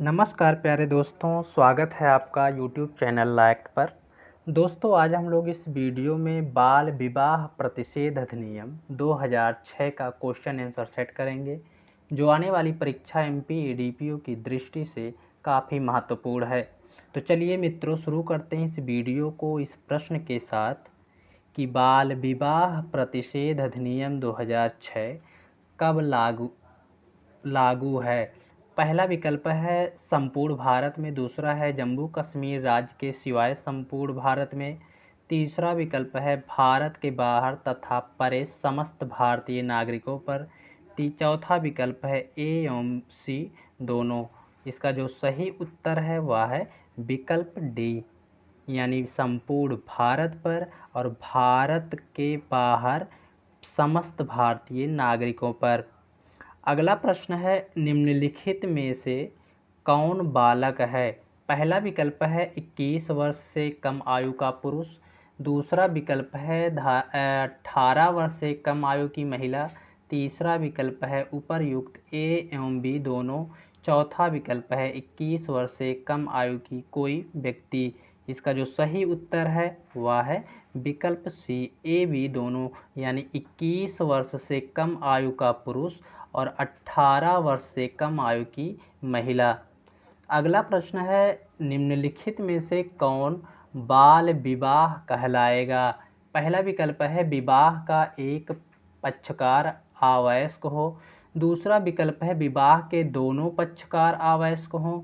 नमस्कार प्यारे दोस्तों, स्वागत है आपका यूट्यूब चैनल लाइक पर। दोस्तों, आज हम लोग इस वीडियो में बाल विवाह प्रतिषेध अधिनियम 2006 का क्वेश्चन आंसर सेट करेंगे, जो आने वाली परीक्षा एमपी एडीपीओ की दृष्टि से काफ़ी महत्वपूर्ण है। तो चलिए मित्रों, शुरू करते हैं इस वीडियो को इस प्रश्न के साथ कि बाल विवाह प्रतिषेध अधिनियम 2006 कब लागू है। पहला विकल्प है संपूर्ण भारत में, दूसरा है जम्मू कश्मीर राज्य के सिवाय संपूर्ण भारत में, तीसरा विकल्प है भारत के बाहर तथा परे समस्त भारतीय नागरिकों पर, चौथा विकल्प है ए एवं सी दोनों। इसका जो सही उत्तर है वह है विकल्प डी, यानी संपूर्ण भारत पर और भारत के बाहर समस्त भारतीय नागरिकों पर। अगला प्रश्न है, निम्नलिखित में से कौन बालक है। पहला विकल्प है 21 वर्ष से कम आयु का पुरुष, दूसरा विकल्प है 18 वर्ष से कम आयु की महिला, तीसरा विकल्प है उपर्युक्त ए एवं बी दोनों, चौथा विकल्प है 21 वर्ष से कम आयु की कोई व्यक्ति। इसका जो सही उत्तर है वह है विकल्प सी ए बी दोनों, यानी 21 वर्ष से कम आयु का पुरुष और 18 वर्ष से कम आयु की महिला। अगला प्रश्न है, निम्नलिखित में से कौन बाल विवाह कहलाएगा। पहला विकल्प है विवाह का एक पक्षकार अवयस्क हो, दूसरा विकल्प है विवाह के दोनों पक्षकार अवयस्क हों,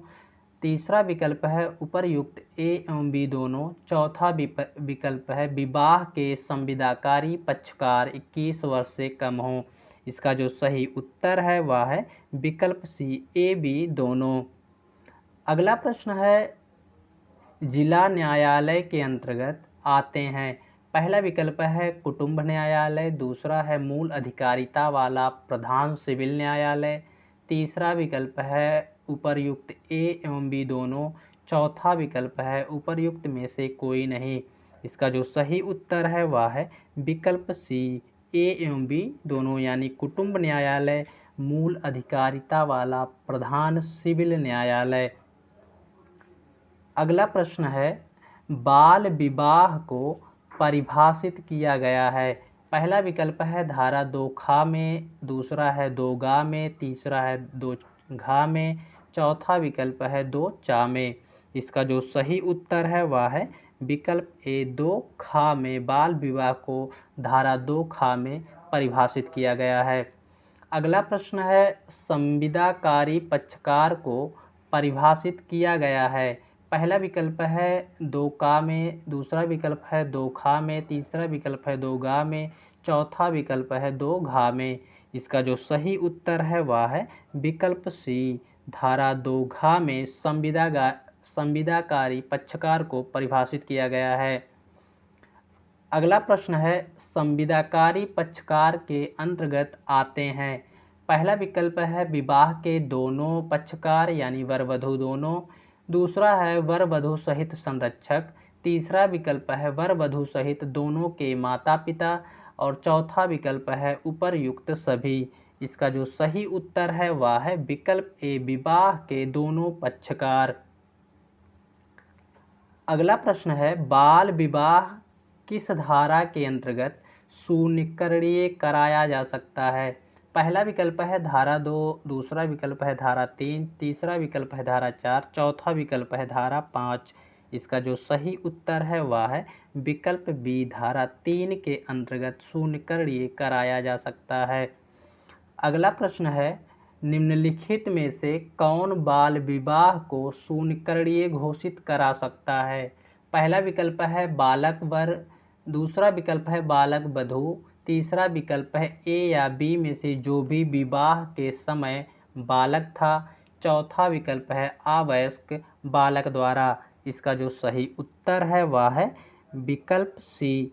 तीसरा विकल्प है उपर्युक्त ए एवं बी दोनों, चौथा विकल्प है विवाह के संविदाकारी पक्षकार 21 वर्ष से कम हों। इसका जो सही उत्तर है वह है विकल्प सी ए बी दोनों। अगला प्रश्न है, जिला न्यायालय के अंतर्गत आते हैं। पहला विकल्प है कुटुंब न्यायालय, दूसरा है मूल अधिकारिता वाला प्रधान सिविल न्यायालय, तीसरा विकल्प है उपर्युक्त ए एवं बी दोनों, चौथा विकल्प है उपर्युक्त में से कोई नहीं। इसका जो सही उत्तर है वह है विकल्प सी ए एवं बी दोनों, यानी कुटुंब न्यायालय, मूल अधिकारिता वाला प्रधान सिविल न्यायालय। अगला प्रश्न है, बाल विवाह को परिभाषित किया गया है। पहला विकल्प है धारा 2 खा में, दूसरा है 2 गा में, तीसरा है 2 घा में, चौथा विकल्प है 2 चा में। इसका जो सही उत्तर है वह है विकल्प ए 2 खा में। बाल विवाह को धारा 2 खा में परिभाषित किया गया है। अगला प्रश्न है, संविदाकारी पक्षकार को परिभाषित किया गया है। पहला विकल्प है 2 का में, दूसरा विकल्प है 2 खा में, तीसरा विकल्प है 2 गा में, चौथा विकल्प है 2 घा में। इसका जो सही उत्तर है वह है विकल्प सी, धारा 2 घा में संविदाकारी पक्षकार को परिभाषित किया गया है। अगला प्रश्न है, संविदाकारी पक्षकार के अंतर्गत आते हैं। पहला विकल्प है विवाह के दोनों पक्षकार यानी वर वधू दोनों, दूसरा है वर वधू सहित संरक्षक, तीसरा विकल्प है वर वधू सहित दोनों के माता पिता और चौथा विकल्प है उपर्युक्त सभी। इसका जो सही उत्तर है वह है विकल्प ए, विवाह के दोनों पक्षकार। अगला प्रश्न है, बाल विवाह किस धारा के अंतर्गत सुनिकरणीय कराया जा सकता है। पहला विकल्प है धारा 2, दूसरा विकल्प है धारा 3, तीसरा विकल्प है धारा 4, चौथा विकल्प है धारा 5। इसका जो सही उत्तर है वह है विकल्प बी, धारा 3 के अंतर्गत सुनिकरणीय कराया जा सकता है। अगला प्रश्न है, निम्नलिखित में से कौन बाल विवाह को सुनिकरणीय घोषित करा सकता है। पहला विकल्प है बालक वर, दूसरा विकल्प है बालक वधू, तीसरा विकल्प है ए या बी में से जो भी विवाह के समय बालक था, चौथा विकल्प है अवयस्क बालक द्वारा। इसका जो सही उत्तर है वह है विकल्प सी,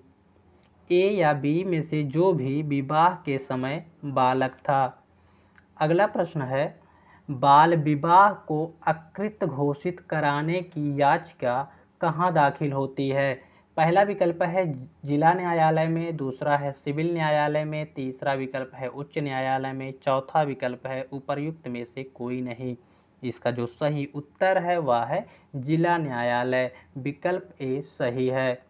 ए या बी में से जो भी विवाह के समय बालक था। अगला प्रश्न है, बाल विवाह को अकृत घोषित कराने की याचिका कहाँ दाखिल होती है। पहला विकल्प है जिला न्यायालय में, दूसरा है सिविल न्यायालय में, तीसरा विकल्प है उच्च न्यायालय में, चौथा विकल्प है उपर्युक्त में से कोई नहीं। इसका जो सही उत्तर है वह है जिला न्यायालय, विकल्प ए सही है।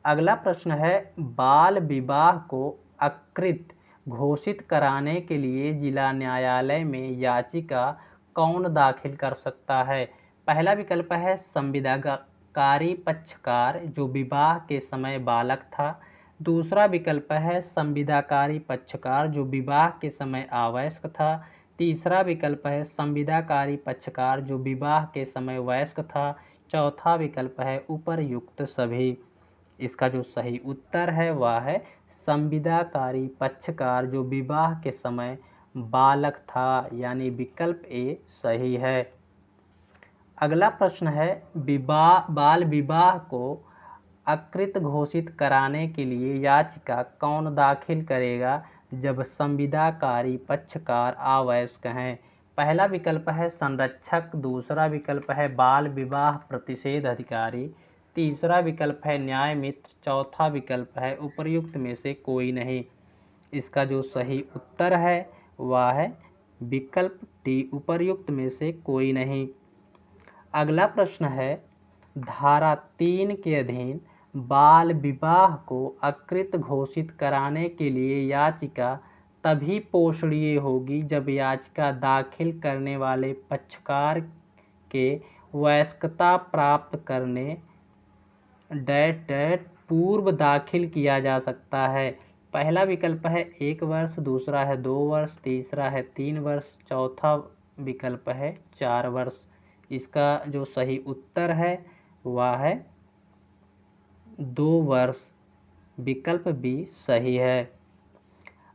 अगला प्रश्न है, बाल विवाह को अकृत घोषित कराने के लिए जिला न्यायालय में याचिका कौन दाखिल कर सकता है? पहला विकल्प है संविदाकारी पक्षकार जो विवाह के समय बालक था। दूसरा विकल्प है संविदाकारी पक्षकार जो विवाह के समय अवयस्क था। तीसरा विकल्प है संविदाकारी पक्षकार जो विवाह के समय वयस्क था। चौथा विकल्प है उपर्युक्त सभी। इसका जो सही उत्तर है वह है संविदाकारी पक्षकार जो विवाह के समय बालक था, यानी विकल्प ए सही है। अगला प्रश्न है, बाल विवाह को अकृत घोषित कराने के लिए याचिका कौन दाखिल करेगा जब संविदाकारी पक्षकार अवयस्क हैं? पहला विकल्प है संरक्षक, दूसरा विकल्प है बाल विवाह प्रतिषेध अधिकारी, तीसरा विकल्प है न्याय मित्र, चौथा विकल्प है उपर्युक्त में से कोई नहीं। इसका जो सही उत्तर है वह है विकल्प डी, उपर्युक्त में से कोई नहीं। अगला प्रश्न है, धारा 3 के अधीन बाल विवाह को अकृत घोषित कराने के लिए याचिका तभी पोषणीय होगी जब याचिका दाखिल करने वाले पक्षकार के वयस्कता प्राप्त करने पूर्व दाखिल किया जा सकता है। पहला विकल्प है 1 वर्ष, दूसरा है 2 वर्ष, तीसरा है 3 वर्ष, चौथा विकल्प है 4 वर्ष। इसका जो सही उत्तर है वह है 2 वर्ष, विकल्प बी सही है।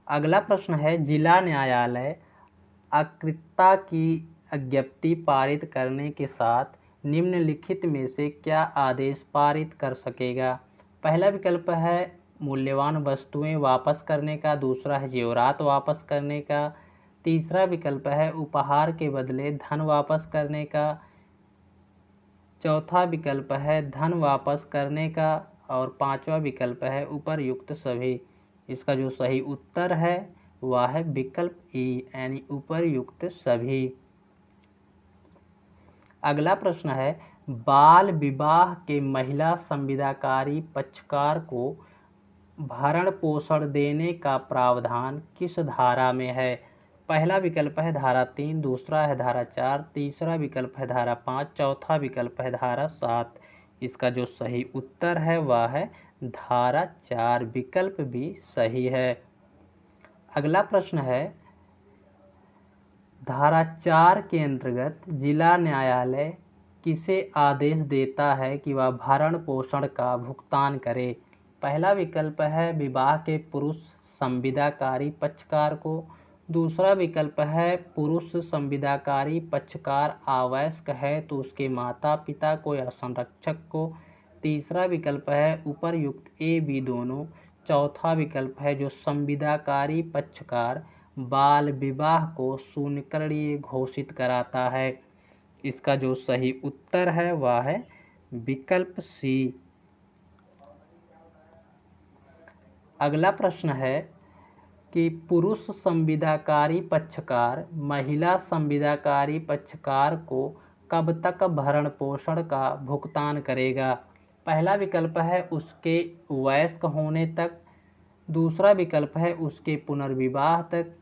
अगला प्रश्न है, जिला न्यायालय अकृतता की अज्ञप्ति पारित करने के साथ निम्नलिखित में से क्या आदेश पारित कर सकेगा? पहला विकल्प है मूल्यवान वस्तुएं वापस करने का, दूसरा है जेवरात वापस करने का, तीसरा विकल्प है उपहार के बदले धन वापस करने का, चौथा विकल्प है धन वापस करने का और पांचवा विकल्प है उपर्युक्त सभी। इसका जो सही उत्तर है वह है विकल्प ई, यानी उपर्युक्त सभी। अगला प्रश्न है, बाल विवाह के महिला संविदाकारी पक्षकार को भरण पोषण देने का प्रावधान किस धारा में है? पहला विकल्प है धारा 3, दूसरा है धारा 4, तीसरा विकल्प है धारा 5, चौथा विकल्प है धारा 7। इसका जो सही उत्तर है वह है धारा 4, विकल्प भी सही है। अगला प्रश्न है, धारा 4 के अंतर्गत जिला न्यायालय किसे आदेश देता है कि वह भरण पोषण का भुगतान करे? पहला विकल्प है विवाह के पुरुष संविदाकारी पक्षकार को, दूसरा विकल्प है पुरुष संविदाकारी पक्षकार अवयस्क है तो उसके माता पिता को या संरक्षक को, तीसरा विकल्प है उपर्युक्त ए बी दोनों, चौथा विकल्प है जो संविदाकारी पक्षकार बाल विवाह को शून्यकरणीय घोषित कराता है। इसका जो सही उत्तर है वह है विकल्प सी। अगला प्रश्न है कि पुरुष संविदाकारी पक्षकार महिला संविदाकारी पक्षकार को कब तक भरण पोषण का भुगतान करेगा? पहला विकल्प है उसके वयस्क होने तक, दूसरा विकल्प है उसके पुनर्विवाह तक,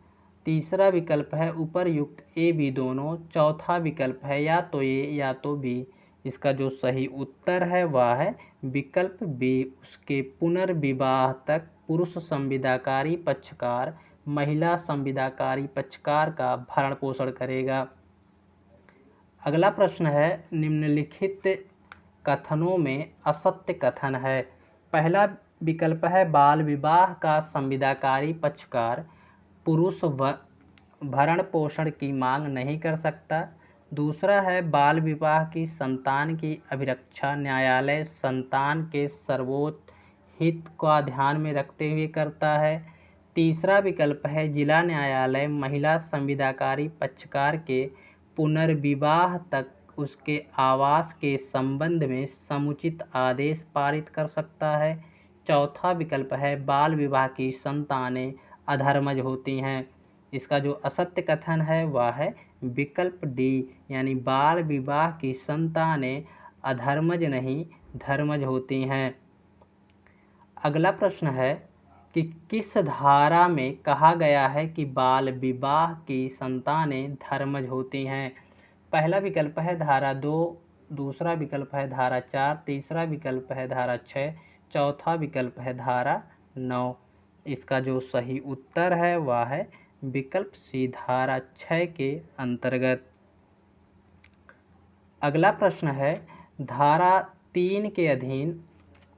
तीसरा विकल्प है उपर्युक्त ए बी दोनों, चौथा विकल्प है या तो ए या तो बी। इसका जो सही उत्तर है वह है विकल्प बी, उसके पुनर्विवाह तक पुरुष संविदाकारी पक्षकार महिला संविदाकारी पक्षकार का भरण पोषण करेगा। अगला प्रश्न है, निम्नलिखित कथनों में असत्य कथन है। पहला विकल्प है बाल विवाह का संविदाकारी पक्षकार पुरुष भरण पोषण की मांग नहीं कर सकता। दूसरा है बाल विवाह की संतान की अभिरक्षा न्यायालय संतान के सर्वोच्च हित का ध्यान में रखते हुए करता है। तीसरा विकल्प है जिला न्यायालय महिला संविदाकारी पक्षकार के पुनर्विवाह तक उसके आवास के संबंध में समुचित आदेश पारित कर सकता है। चौथा विकल्प है बाल विवाह की संतानें अधर्मज होती हैं। इसका जो असत्य कथन है वह है विकल्प डी यानी बाल विवाह की संतानें अधर्मज नहीं धर्मज होती हैं। अगला प्रश्न है कि किस धारा में कहा गया है कि बाल विवाह की संतानें धर्मज होती हैं। पहला विकल्प है धारा 2, दूसरा विकल्प है धारा 4, तीसरा विकल्प है धारा 6, चौथा विकल्प है धारा 9। इसका जो सही उत्तर है वह है विकल्प सी धारा 6 के अंतर्गत। अगला प्रश्न है धारा 3 के अधीन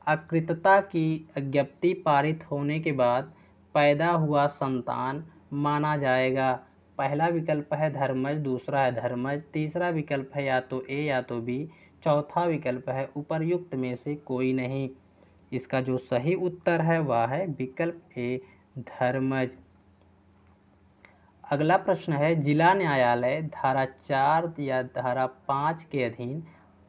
अकृतता की ज्ञप्ति पारित होने के बाद पैदा हुआ संतान माना जाएगा। पहला विकल्प है धर्मज, दूसरा है धर्मज, तीसरा विकल्प है या तो ए या तो बी, चौथा विकल्प है उपर्युक्त में से कोई नहीं। इसका जो सही उत्तर है वह है विकल्प ए धर्मज। अगला प्रश्न है जिला न्यायालय धारा 4 या धारा 5 के अधीन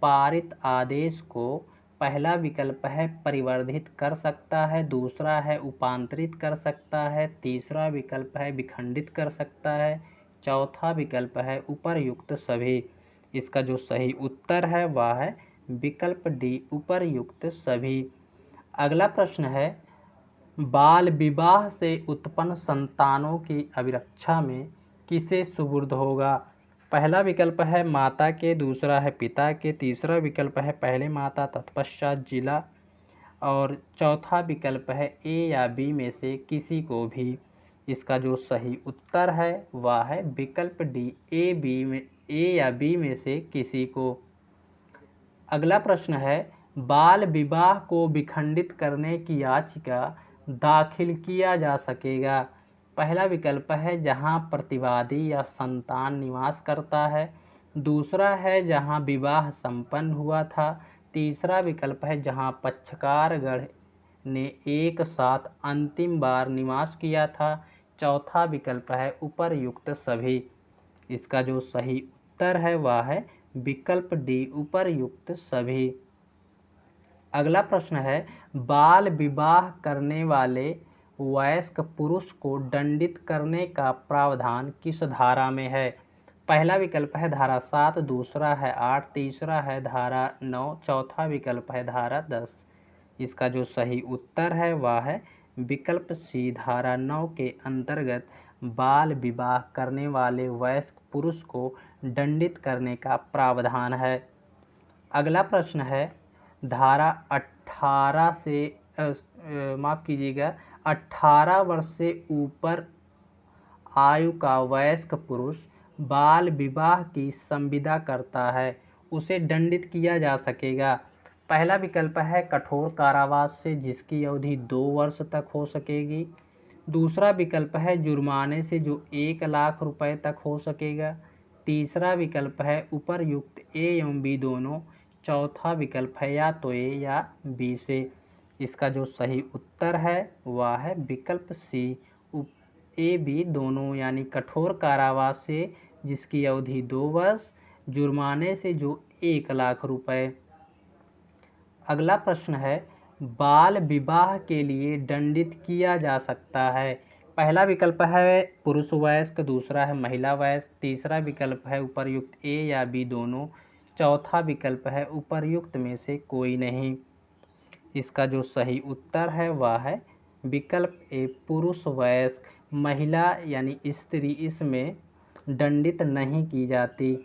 पारित आदेश को पहला विकल्प है परिवर्धित कर सकता है, दूसरा है उपांतरित कर सकता है, तीसरा विकल्प है विखंडित कर सकता है, चौथा विकल्प है उपर्युक्त सभी। इसका जो सही उत्तर है वह है विकल्प डी उपर्युक्त सभी। अगला प्रश्न है बाल विवाह से उत्पन्न संतानों की अभिरक्षा में किसे सुपुर्द होगा। पहला विकल्प है माता के, दूसरा है पिता के, तीसरा विकल्प है पहले माता तत्पश्चात जिला और चौथा विकल्प है ए या बी में से किसी को भी। इसका जो सही उत्तर है वह है विकल्प डी ए या बी में से किसी को। अगला प्रश्न है बाल विवाह को विखंडित करने की याचिका दाखिल किया जा सकेगा। पहला विकल्प है जहां प्रतिवादी या संतान निवास करता है, दूसरा है जहां विवाह संपन्न हुआ था, तीसरा विकल्प है जहां पक्षकारगण ने एक साथ अंतिम बार निवास किया था, चौथा विकल्प है उपर्युक्त सभी। इसका जो सही उत्तर है वह है विकल्प डी उपर्युक्त सभी। अगला प्रश्न है बाल विवाह करने वाले वयस्क पुरुष को दंडित करने का प्रावधान किस धारा में है। पहला विकल्प है धारा 7, दूसरा है 8, तीसरा है धारा 9, चौथा विकल्प है धारा 10। इसका जो सही उत्तर है वह है विकल्प सी धारा 9 के अंतर्गत बाल विवाह करने वाले वयस्क पुरुष को दंडित करने का प्रावधान है। अगला प्रश्न है धारा 18 से माफ़ कीजिएगा 18 वर्ष से ऊपर आयु का वयस्क पुरुष बाल विवाह की संविदा करता है, उसे दंडित किया जा सकेगा। पहला विकल्प है कठोर कारावास से जिसकी अवधि 2 वर्ष तक हो सकेगी, दूसरा विकल्प है जुर्माने से जो 1 लाख रुपए तक हो सकेगा, तीसरा विकल्प है उपर्युक्त ए एवं बी दोनों, चौथा विकल्प है या तो ए या बी से। इसका जो सही उत्तर है वह है विकल्प सी ए बी दोनों यानी कठोर कारावास से जिसकी अवधि 2 वर्ष, जुर्माने से जो 1 लाख रुपए। अगला प्रश्न है बाल विवाह के लिए दंडित किया जा सकता है। पहला विकल्प है पुरुष वयस्क, दूसरा है महिला वयस्क, तीसरा विकल्प है उपर्युक्त ए या बी दोनों, चौथा विकल्प है उपर्युक्त में से कोई नहीं। इसका जो सही उत्तर है वह है विकल्प ए पुरुष वयस्क, महिला यानी स्त्री इसमें दंडित नहीं की जाती।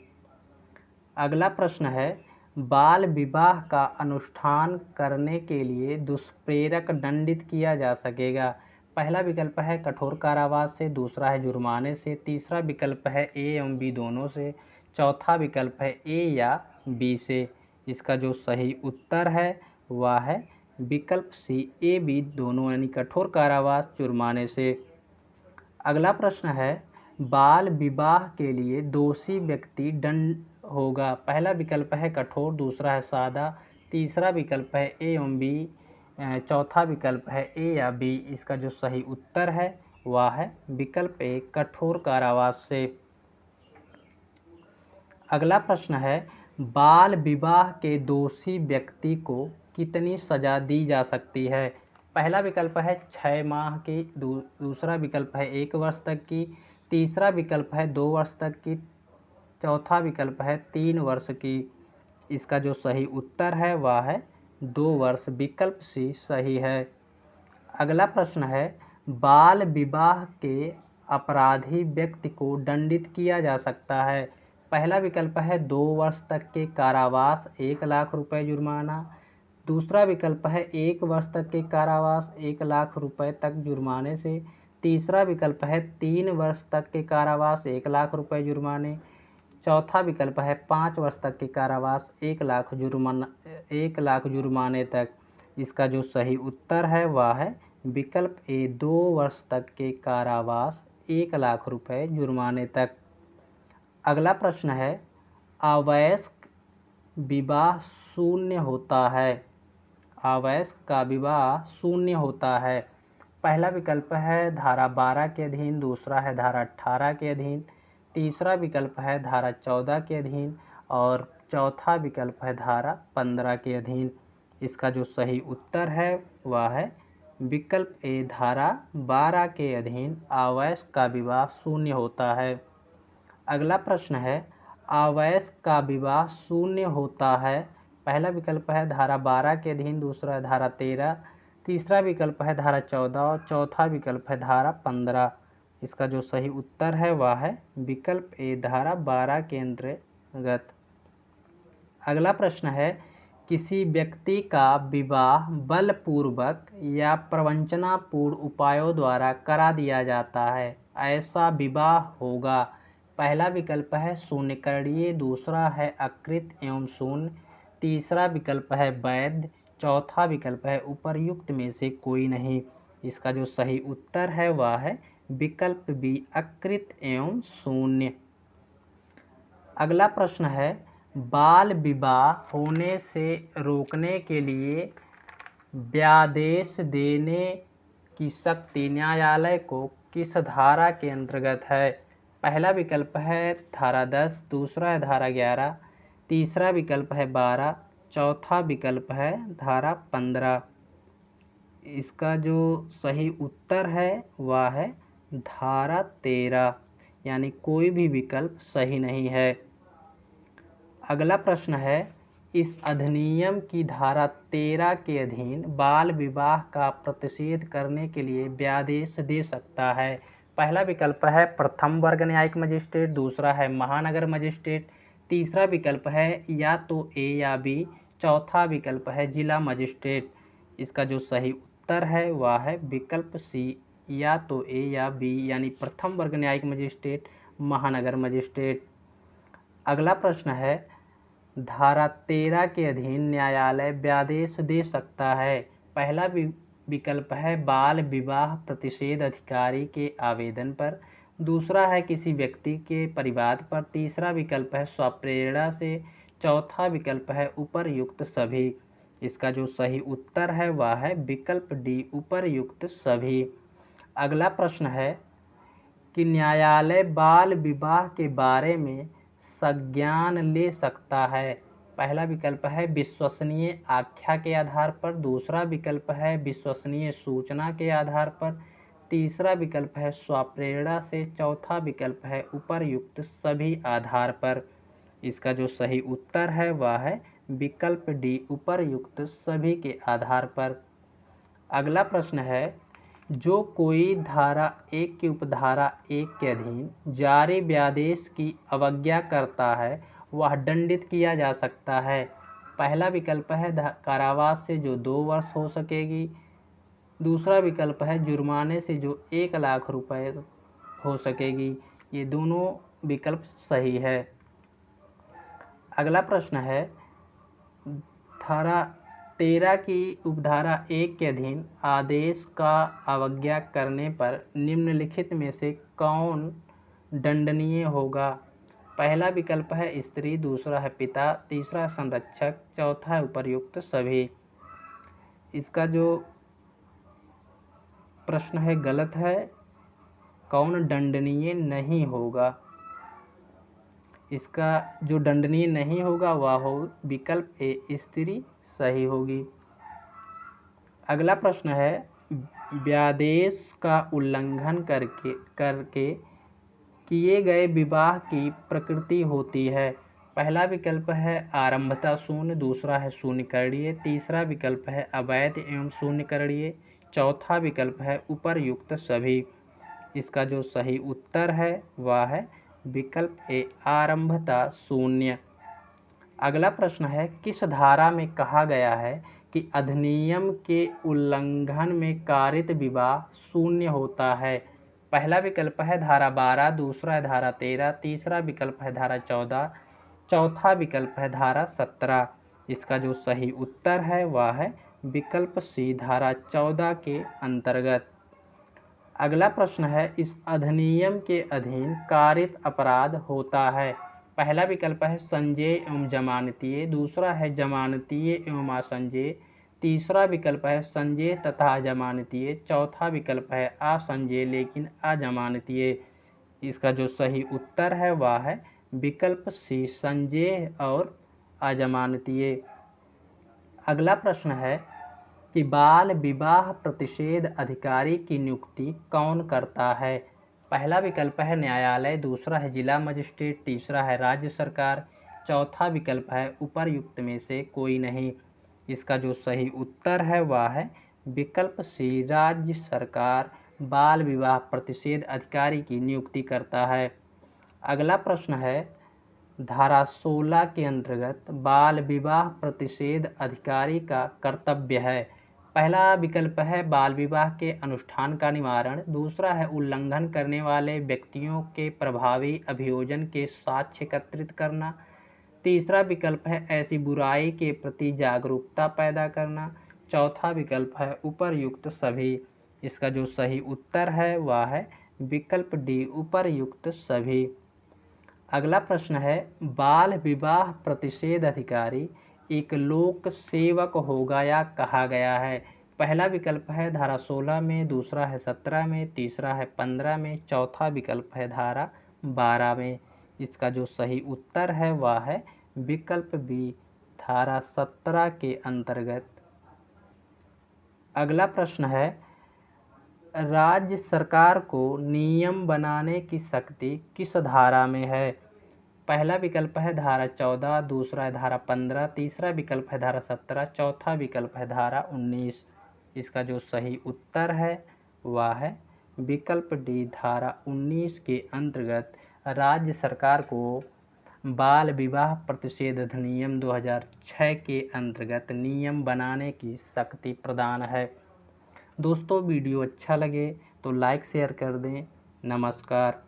अगला प्रश्न है बाल विवाह का अनुष्ठान करने के लिए दुष्प्रेरक दंडित किया जा सकेगा। पहला विकल्प है कठोर कारावास से, दूसरा है जुर्माने से, तीसरा विकल्प है ए एवं बी दोनों से, चौथा विकल्प है ए या बी से। इसका जो सही उत्तर है वह है विकल्प सी ए बी दोनों यानी कठोर कारावास जुर्माने से। अगला प्रश्न है बाल विवाह के लिए दोषी व्यक्ति दंड होगा। पहला विकल्प है कठोर, दूसरा है सादा, तीसरा विकल्प है ए एवं बी, चौथा विकल्प है ए या बी। इसका जो सही उत्तर है वह है विकल्प ए कठोर कारावास से। अगला प्रश्न है बाल विवाह के दोषी व्यक्ति को कितनी सज़ा दी जा सकती है। पहला विकल्प है 6 माह की, दूसरा विकल्प है 1 वर्ष तक की, तीसरा विकल्प है 2 वर्ष तक की, चौथा विकल्प है 3 वर्ष की। इसका जो सही उत्तर है वह है 2 वर्ष, विकल्प सी सही है। अगला प्रश्न है, बाल विवाह के अपराधी व्यक्ति को दंडित किया जा सकता है। पहला विकल्प है 2 वर्ष तक के कारावास, 1 लाख रुपए जुर्माना। दूसरा विकल्प है 1 वर्ष तक के कारावास, 1 लाख रुपए तक जुर्माने से। तीसरा विकल्प है 3 वर्ष तक के कारावास, 1 लाख रुपए जुर्माने। चौथा विकल्प है 5 वर्ष तक के कारावास, 1 लाख जुर्माने तक। इसका जो सही उत्तर है वह है विकल्प ए, 2 वर्ष तक के कारावास, 1 लाख रुपए जुर्माने तक। अगला प्रश्न है, अवयस्क विवाह शून्य होता है। अवयस्क का विवाह शून्य होता है। पहला विकल्प है धारा 12 के अधीन, दूसरा है धारा 18 के अधीन, तीसरा विकल्प है धारा 14 के अधीन और चौथा विकल्प है धारा 15 के अधीन। इसका जो सही उत्तर है वह है विकल्प ए, धारा 12 के अधीन अवयस्क का विवाह शून्य होता है। अगला प्रश्न है, अवयस्क का विवाह शून्य होता है। पहला विकल्प है धारा 12 के अधीन, दूसरा धारा 13, तीसरा विकल्प है धारा 14 और चौथा विकल्प है धारा 15। इसका जो सही उत्तर है वह है विकल्प ए, धारा 12 के अंतर्गत। अगला प्रश्न है, किसी व्यक्ति का विवाह बलपूर्वक या प्रवंचनापूर्ण उपायों द्वारा करा दिया जाता है, ऐसा विवाह होगा। पहला विकल्प है शून्यकरणीय, दूसरा है अकृत एवं शून्य, तीसरा विकल्प है वैध, चौथा विकल्प है उपर्युक्त में से कोई नहीं। इसका जो सही उत्तर है वह है विकल्प बी, अकृत एवं शून्य। अगला प्रश्न है, बाल विवाह होने से रोकने के लिए व्यादेश देने की शक्ति न्यायालय को किस धारा के अंतर्गत है। पहला विकल्प है धारा 10, दूसरा है धारा 11, तीसरा विकल्प है 12, चौथा विकल्प है धारा 15। इसका जो सही उत्तर है वह है धारा 13, यानी कोई भी विकल्प सही नहीं है। अगला प्रश्न है, इस अधिनियम की धारा 13 के अधीन बाल विवाह का प्रतिषेध करने के लिए व्यादेश दे सकता है। पहला विकल्प है प्रथम वर्ग न्यायिक मजिस्ट्रेट, दूसरा है महानगर मजिस्ट्रेट, तीसरा विकल्प है या तो ए या बी, चौथा विकल्प है जिला मजिस्ट्रेट। इसका जो सही उत्तर है वह है विकल्प सी, या तो ए या बी, यानी प्रथम वर्ग न्यायिक मजिस्ट्रेट, महानगर मजिस्ट्रेट। अगला प्रश्न है, धारा 13 के अधीन न्यायालय व्यादेश दे सकता है। पहला विकल्प है बाल विवाह प्रतिषेध अधिकारी के आवेदन पर, दूसरा है किसी व्यक्ति के परिवाद पर, तीसरा विकल्प है स्वप्रेरणा से, चौथा विकल्प है उपर्युक्त सभी। इसका जो सही उत्तर है वह है विकल्प डी, उपर्युक्त सभी। अगला प्रश्न है कि न्यायालय बाल विवाह के बारे में संज्ञान ले सकता है। पहला विकल्प है विश्वसनीय आख्या के आधार पर, दूसरा विकल्प है विश्वसनीय सूचना के आधार पर, तीसरा विकल्प है स्वप्रेरणा से, चौथा विकल्प है उपर्युक्त सभी आधार पर। इसका जो सही उत्तर है वह है विकल्प डी, उपर्युक्त सभी के आधार पर। अगला प्रश्न है, जो कोई धारा 1 की उपधारा 1 के अधीन जारी व्यादेश की अवज्ञा करता है वह दंडित किया जा सकता है। पहला विकल्प है कारावास से जो 2 वर्ष हो सकेगी, दूसरा विकल्प है जुर्माने से जो 1 लाख रुपए हो सकेगी। ये दोनों विकल्प सही है। अगला प्रश्न है, धारा 13 की उपधारा 1 के अधीन आदेश का अवज्ञा करने पर निम्नलिखित में से कौन दंडनीय होगा। पहला विकल्प है स्त्री, दूसरा है पिता, तीसरा संरक्षक, चौथा है उपर्युक्त सभी। इसका जो प्रश्न है गलत है, कौन दंडनीय नहीं होगा। इसका जो दंडनीय नहीं होगा वह हो विकल्प ए, स्त्री सही होगी। अगला प्रश्न है, व्यादेश का उल्लंघन करके किए गए विवाह की प्रकृति होती है? पहला विकल्प है आरंभता शून्य, दूसरा है शून्यकरणीय, तीसरा विकल्प है अवैध एवं शून्यकरणीय, चौथा विकल्प है उपर्युक्त सभी। इसका जो सही उत्तर है वह है विकल्प ए आरंभता शून्य। अगला प्रश्न है, किस धारा में कहा गया है कि अधिनियम के उल्लंघन में कारित विवाह शून्य होता है? पहला विकल्प है धारा 12, दूसरा है धारा 13, तीसरा विकल्प है धारा 14, चौथा विकल्प है धारा 17। इसका जो सही उत्तर है वह है विकल्प सी धारा 14 के अंतर्गत। अगला प्रश्न है, इस अधिनियम के अधीन कारित अपराध होता है? पहला विकल्प है संज्ञेय एवं जमानतीय, दूसरा है जमानतीय एवं असंज्ञेय, तीसरा विकल्प है संज्ञेय तथा जमानतीय, चौथा विकल्प है असंज्ञेय लेकिन अजमानतीय। इसका जो सही उत्तर है वह है विकल्प सी संज्ञेय और अजमानतीय। अगला प्रश्न है कि बाल विवाह प्रतिषेध अधिकारी की नियुक्ति कौन करता है? पहला विकल्प है न्यायालय, दूसरा है जिला मजिस्ट्रेट, तीसरा है राज्य सरकार, चौथा विकल्प है उपर्युक्त में से कोई नहीं। इसका जो सही उत्तर है वह है विकल्प सी राज्य सरकार बाल विवाह प्रतिषेध अधिकारी की नियुक्ति करता है। अगला प्रश्न है, धारा 16 के अंतर्गत बाल विवाह प्रतिषेध अधिकारी का कर्तव्य है? पहला विकल्प है बाल विवाह के अनुष्ठान का निवारण, दूसरा है उल्लंघन करने वाले व्यक्तियों के प्रभावी अभियोजन के साक्ष्य एकत्रित करना, तीसरा विकल्प है ऐसी बुराई के प्रति जागरूकता पैदा करना, चौथा विकल्प है उपर्युक्त सभी। इसका जो सही उत्तर है वह है विकल्प डी उपर्युक्त सभी। अगला प्रश्न है, बाल विवाह प्रतिषेध अधिकारी एक लोक सेवक होगा या कहा गया है? पहला विकल्प है धारा 16 में, दूसरा है 17 में, तीसरा है 15 में, चौथा विकल्प है धारा 12 में। इसका जो सही उत्तर है वह है विकल्प बी धारा 17 के अंतर्गत। अगला प्रश्न है, राज्य सरकार को नियम बनाने की शक्ति किस धारा में है? पहला विकल्प है धारा 14, दूसरा है धारा 15, तीसरा विकल्प है धारा 17, चौथा विकल्प है धारा 19। इसका जो सही उत्तर है वह है विकल्प डी धारा 19 के अंतर्गत राज्य सरकार को बाल विवाह प्रतिषेध अधिनियम 2006 के अंतर्गत नियम बनाने की शक्ति प्रदान है। दोस्तों वीडियो अच्छा लगे तो लाइक शेयर कर दें। नमस्कार।